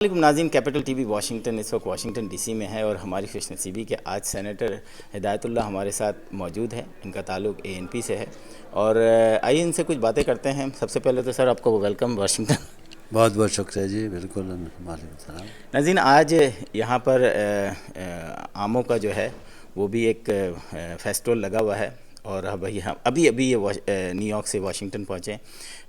वालेकुम नाज़रीन, capital TV Washington इस वक्त वाशिंगटन डीसी में है और हमारी खुश नसीबी के आज सेनेटर हिदायतुल्लाह हमारे साथ मौजूद है। इनका ताल्लुक एएनपी से है और आइए इनसे कुछ बातें करते हैं। सबसे पहले तो सर आपको वेलकम वाशिंगटन। बहुत बहुत शुक्रिया जी। बिल्कुल। वालेकुम सलाम। नाज़रीन, आज यहाँ पर आमों का जो है वो भी एक फेस्टिवल लगा हुआ है और अभी अभी ये न्यूयॉर्क से वाशिंगटन पहुँचे।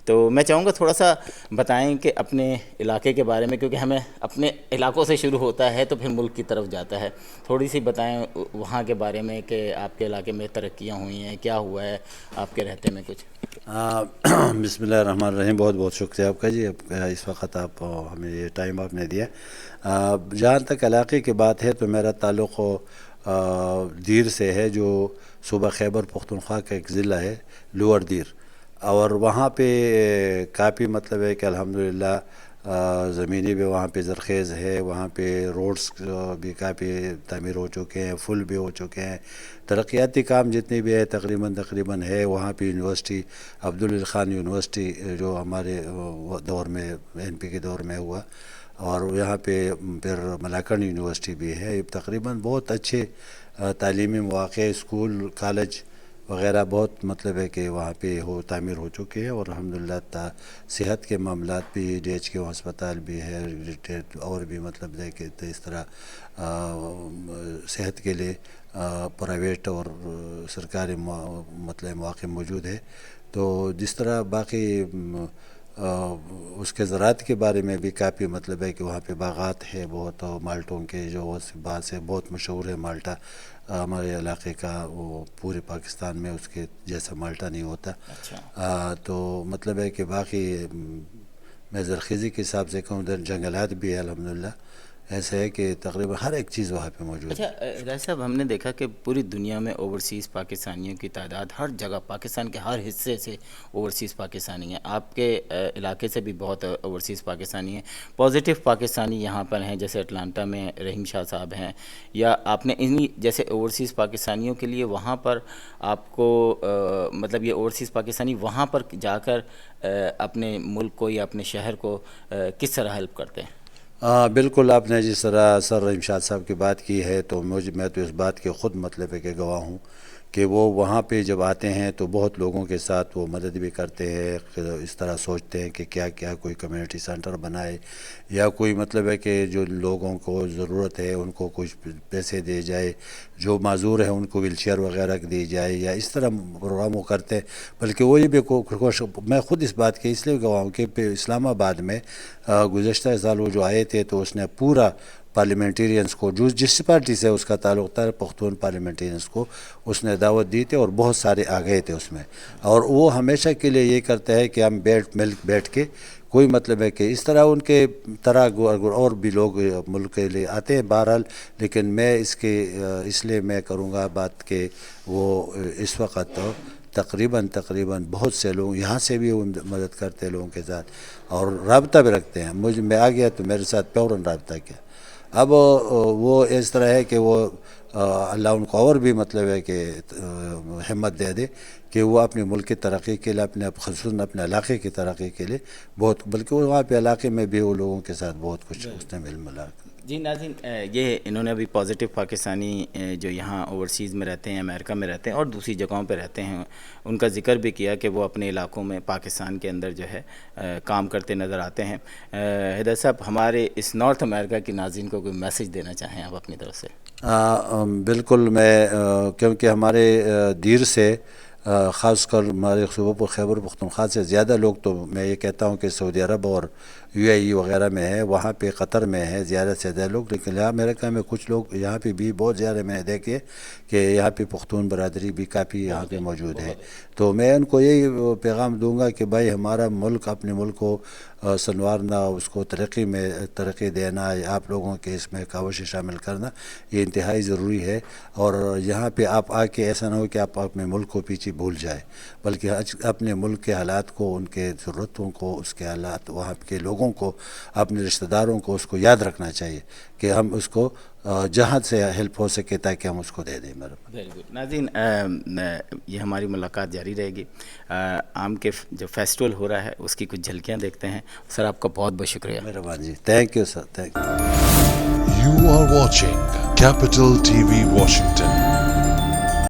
तो मैं चाहूँगा थोड़ा सा बताएं कि अपने इलाके के बारे में, क्योंकि हमें अपने इलाकों से शुरू होता है तो फिर मुल्क की तरफ जाता है। थोड़ी सी बताएं वहाँ के बारे में कि आपके इलाके में तरक्कियाँ हुई हैं, क्या हुआ है आपके रहते में कुछ। बिस्मिल्लाहिर्रहमानिर्रहीम। बहुत बहुत शुक्रिया आपका जी। इस वक्त आप हमें ये टाइम आपने दिया। जहाँ तक इलाके की बात है तो मेरा ताल्लुक़ दीर से है, जो सूबा खैबर पख्तूनख्वा का एक ज़िला है, लोअर दीर। और वहाँ पे काफ़ी मतलब है कि अल्हम्दुलिल्लाह ज़मीनी भी वहाँ पे ज़रख़ेज़ है, वहाँ पे रोड्स भी काफ़ी तामीर हो चुके हैं, फुल भी हो चुके हैं। तरक्याती काम जितनी भी है तकरीबन है। वहाँ पे यूनिवर्सिटी अब्दुल ख़ान यूनिवर्सिटी जो हमारे दौर में एनपी के दौर में हुआ, और यहाँ पे फिर मलाकंड यूनिवर्सिटी भी है। तकरीबन बहुत अच्छे तालीमी मौक़े, स्कूल कॉलेज वग़ैरह बहुत मतलब है कि वहाँ पे तामीर हो चुके हैं। और अल्हम्दुलिल्लाह सेहत के मामलात भी, DHQ अस्पताल भी है, और भी मतलब है कि इस तरह सेहत के लिए प्राइवेट और सरकारी मतलब मौक़े मौजूद है। तो जिस तरह बाकी उसके ज़राअत के बारे में भी काफ़ी मतलब है कि वहाँ पे बागात है बहुत, और माल्टों के जो बात से बहुत मशहूर है माल्टा हमारे इलाके का। वो पूरे पाकिस्तान में उसके जैसा माल्टा नहीं होता। अच्छा। तो मतलब है कि बाकी मैं ज़रख़ीज़ी के हिसाब से कहूँ उधर जंगलात भी है अल्हम्दुलिल्लाह। ऐसे है कि तकरीबन हर एक चीज़ वहाँ पे मौजूद अच्छा, है। राज साहब, हमने देखा कि पूरी दुनिया में ओवरसीज़ पाकिस्तानियों की तादाद हर जगह, पाकिस्तान के हर हिस्से से ओवरसीज़ पाकिस्तानी हैं। आपके इलाके से भी बहुत ओवरसीज़ पाकिस्तानी हैं। पॉजिटिव पाकिस्तानी यहाँ पर हैं, जैसे अटलांटा में रहीम शाह साहब हैं, या आपने इन्हीं जैसे ओवरसीज़ पाकिस्तानियों के लिए वहाँ पर आपको मतलब ये ओवरसीज़ पाकिस्तानी वहाँ पर जाकर अपने मुल्क को या अपने शहर को किस तरह हेल्प करते हैं? बिल्कुल। आपने जिस तरह सर रहीम शाह साहब की बात की है तो मैं तो इस बात के ख़ुद मतलब है कि गवाह हूँ कि वो वहाँ पे जब आते हैं तो बहुत लोगों के साथ वो मदद भी करते हैं। इस तरह सोचते हैं कि क्या क्या कोई कम्युनिटी सेंटर बनाए, या कोई मतलब है कि जो लोगों को ज़रूरत है उनको कुछ पैसे दे जाए, जो माजूर है उनको व्हीलचेयर वगैरह दी जाए, या इस तरह प्रोग्राम वो करते हैं। बल्कि वही भी मैं ख़ुद इस बात के इसलिए गवाह हूँ कि इस्लामाबाद में गुज़श्ता साल वो जो आए थे तो उसने पूरा पार्लियामेंटेरियंस को, जो जिस पार्टी से उसका ताल्लुक़ था, पख्तून पार्लियामेंटेरियंस को उसने दावत दी थी, और बहुत सारे आ गए थे उसमें। और वो हमेशा के लिए ये करता है कि हम बैठ के कोई मतलब है कि इस तरह उनके तरह और भी लोग मुल्क के लिए आते हैं बहरहाल। लेकिन मैं इसलिए मैं करूँगा बात कि वो इस वक्त तकरीबन बहुत से लोग यहाँ से भी वो मदद करते हैं लोगों के साथ, और रब्ता भी रखते हैं। मैं आ गया तो मेरे साथ फ़ौरन रब्ता किया। अब वो इस तरह है कि वो अल्लाह उनको और भी मतलब है कि हिम्मत दे दे कि वो अपने मुल्क की तरक्की के लिए, ख़ुसूसन अपने इलाके की तरक्की के लिए बहुत, बल्कि वो वहाँ पे इलाके में भी वो लोगों के साथ बहुत कुछ उसने मिला। जी नाज़रीन, ये इन्होंने अभी पॉजिटिव पाकिस्तानी जो यहाँ ओवरसीज़ में रहते हैं, अमेरिका में रहते हैं और दूसरी जगहों पे रहते हैं, उनका ज़िक्र भी किया कि वो अपने इलाकों में पाकिस्तान के अंदर जो है काम करते नज़र आते हैं। हिदायत साहब, हमारे इस नॉर्थ अमेरिका की नाज़रीन को कोई मैसेज देना चाहें आप अपनी तरफ से? बिल्कुल। मैं क्योंकि हमारे दीर से ख़ास कर हमारे सूबा खैबर पख्तूनख्वा से ज़्यादा लोग, तो मैं ये कहता हूँ कि सऊदी अरब और UAE वग़ैरह में है, वहाँ पे क़तर में है ज़्यादा से ज़्यादा लोग। लेकिन यहाँ अमेरिका में कुछ लोग यहाँ पे भी बहुत ज़्यादा मैं देखे कि यहाँ पे पख्तून बरादरी भी काफ़ी यहाँ पे मौजूद है। तो मैं उनको यही पैगाम दूँगा कि भाई हमारा मुल्क, अपने मुल्क को संवारना, उसको तरक्की देना, आप लोगों के इसमें काविशें शामिल करना ये इंतहाई ज़रूरी है। और यहाँ पे आप आके ऐसा ना हो कि आप अपने मुल्क को पीछे भूल जाए, बल्कि अपने मुल्क के हालात को, उनके ज़रूरतों को, उसके हालात, वहाँ के लोगों لوگوں کو اپنے رشتہ داروں کو اس کو یاد رکھنا چاہیے کہ ہم اس کو جہاں سے ہیلپ ہو سکے تاکہ ہم اس کو دے دیں. Very good. ناظرین یہ ہماری ملاقات جاری رہے گی. آم کے جو فیسٹیول ہو رہا ہے اس کی کچھ جھلکیاں دیکھتے ہیں. سر آپ کا بہت بہت شکریہ. مہربانی جی. Thank you sir. Thank you. You are watching Capital TV Washington.